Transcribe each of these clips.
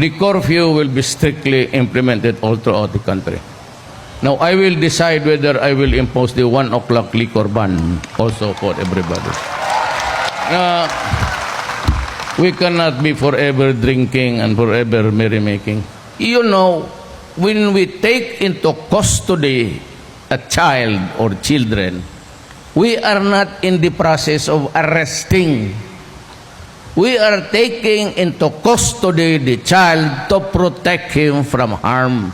the curfew will be strictly implemented all throughout the country. Now, I will decide whether I will impose the 1 o'clock liquor ban also for everybody. We cannot be forever drinking and forever merrymaking. You know, when we take into custody a child or children, we are not in the process of arresting. We are taking into custody the child to protect him from harm.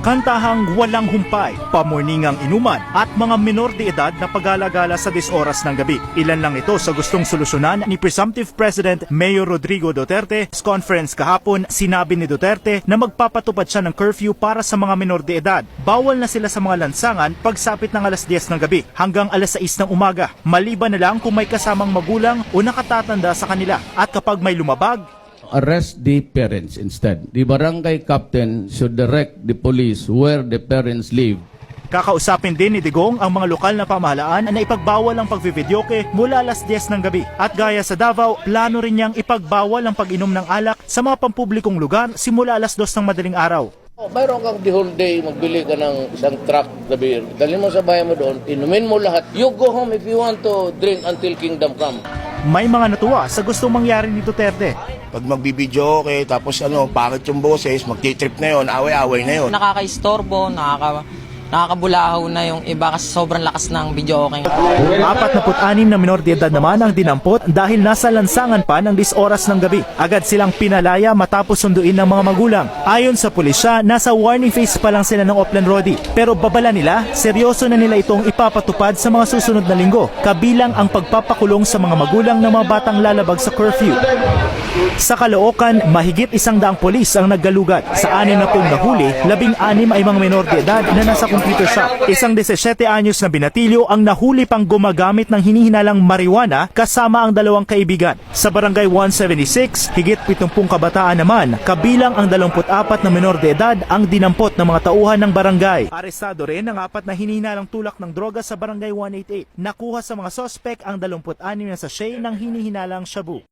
Kantahang walang humpay, pamorningang inuman at mga minor de edad na pag-alagala sa 10 oras ng gabi. Ilan lang ito sa gustong solusyonan ni Presumptive President Mayor Rodrigo Duterte. Sa conference kahapon, sinabi ni Duterte na magpapatupad siya ng curfew para sa mga minor de edad. Bawal na sila sa mga lansangan pagsapit ng alas 10 ng gabi hanggang alas 6 ng umaga. Maliban na lang kung may kasamang magulang o nakatatanda sa kanila. At kapag may lumabag, Arrest the parents instead. The barangay captain should direct the police where the parents live. kakausapin din ni Digong ang mga lokal na pamahalaan na ipagbawal ang pagvivideoke mula alas 10 ng gabi. At gaya sa Davao, plano rin niyang ipagbawal ang pag-inom ng alak sa mga pampublikong lugar simula alas 2 ng madaling araw. Mayroon kang the whole day, magbili ka ng isang truck na beer. Dalhin mo sa bahay mo doon, inumin mo lahat. You go home if you want to drink until kingdom come. May mga natuwa sa gustong mangyari ni Duterte. Pag magbibideo okay, tapos pangit yung boses, magti-trip na yun, away-away na yun. Nakaka-istorbo, nakakabulahaw na yung iba kasi sobrang lakas ng video okay. 46 na minor de edad naman ang dinampot dahil nasa lansangan pa ng 10 oras ng gabi. Agad silang pinalaya matapos sunduin ng mga magulang. Ayon sa pulisya, nasa warning phase pa lang sila ng Oplan Rodi. Pero babala nila, seryoso na nila itong ipapatupad sa mga susunod na linggo, kabilang ang pagpapakulong sa mga magulang ng mga batang lalabag sa curfew. Sa Caloocan, mahigit 100 polis ang naggalugat. Sa 6 na pong nahuli, 16 ay mga minor de edad na nasa computer shop. Isang 17 anyos na binatilyo ang nahuli pang gumagamit ng hinihinalang marijuana kasama ang 2 kaibigan. Sa barangay 176, higit 70 kabataan naman, kabilang ang 24 na minor de edad ang dinampot ng mga tauhan ng barangay. Arestado rin ang 4 na hinihinalang tulak ng droga sa barangay 188. Nakuha sa mga sospek ang 26 na sachet ng hinihinalang shabu.